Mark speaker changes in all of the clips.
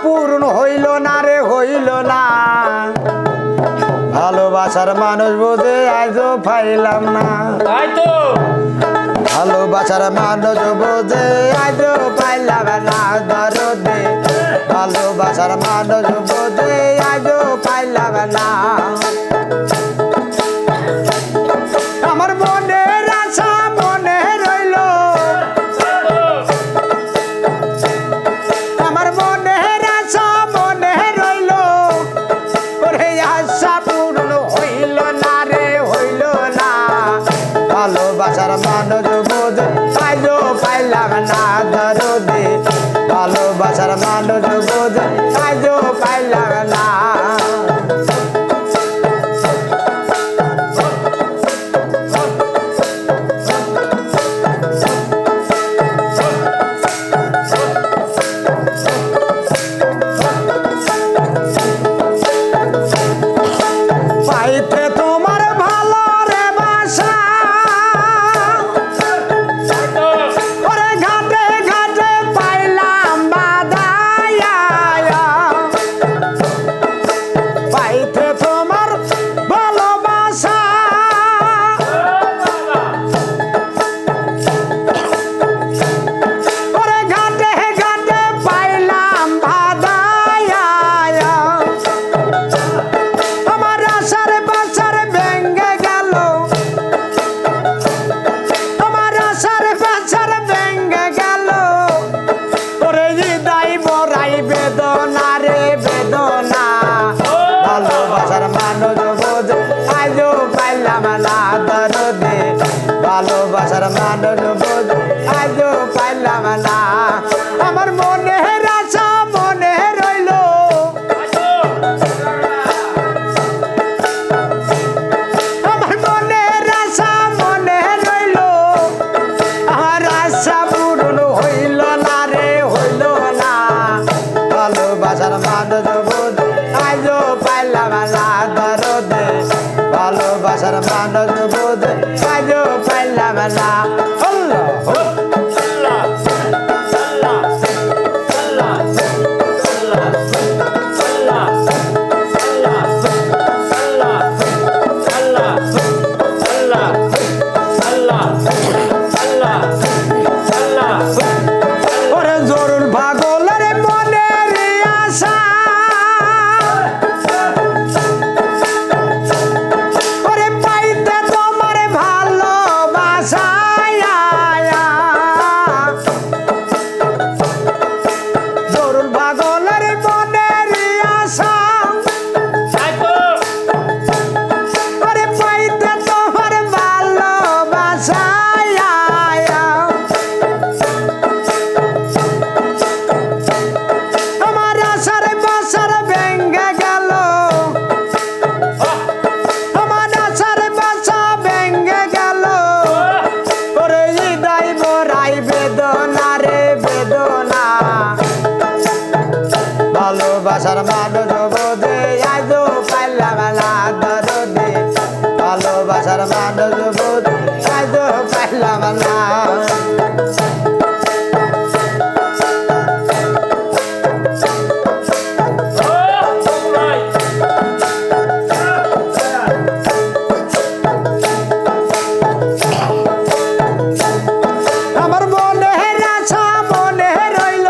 Speaker 1: পূরণ হইল না রে হইল না ভালোবাসার মানুষ বোঝে আজও পাইলাম না
Speaker 2: তাই তো
Speaker 1: ভালোবাসার মানুষ বোঝে আজও পাইলাম না দরদে ভালোবাসার মানুষ বোঝে আজও পাইলাম না আমার মনের আশা মনে রইল আমার মনের আশা মনে রইল ওরে আশা পূর্ণ হইল না রে হইল না ভালোবাসার মানুষ বোঝে আজও পাইলাম না দরদে ভালোবাসার মানুষ বোঝে আজও পাইলাম না পাইতে তোমার ভালো রে বাসা ওরে ঘাটে ঘাটে পাইলাম বাদায়া পাইতে তোমার ভালোবাসা ওরে ঘাটে ঘাটে পাইলাম বাদায়া আমার আশার বাসার ভেঙে গেল আমার আশার বাসার ভেঙে গেল ওরে হৃদয় বড়াই বেদনা রে বেদনা ভালোবাসার মানুষ বোঝে আজও পাইলাম না দরদে ভালোবাসার মানুষ বোঝে আজও পাইলাম না আমার মনের আশা মনে রইল আমার মনের আশা মনে রইল আমার আশা পূরণ হইল না রে হইল না ভালোবাসার মানুষ বোঝে আজও পাইলাম না দরদে ভালোবাসার মানুষ বোঝে আজও পাইলাম না আল্লাহ ওরে জরুল পাগলের মনের আশা ওরে পাইতে তোমার ভালোবাসা জরুল পাগলের মনের আশা ওরে পাইতে তোমার ভালোবাসা আমার আশার বাসার ভেঙে গেল আমার আশার বাসা ভেঙে গেল ওরে হৃদয় বড়াই বেদনা রে বেদনা ভালোবাসার মানুষ বোঝে আজও পাইলাম না দরদে ভালোবাসার মানুষ বোঝে আজও পাইলাম না আমার মনের আশা মনে রইল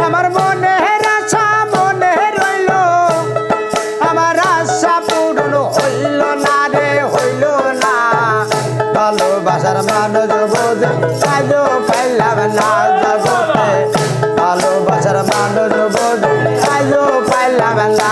Speaker 1: আমার মনের আশা মনে রইল আমার আশা পূরণ হইল না রে হইল না ভালোবাসার মানুষ বোঝে আজও পাইলাম না জগতে ভালোবাসার মানুষ বোঝে আজও পাইলাম না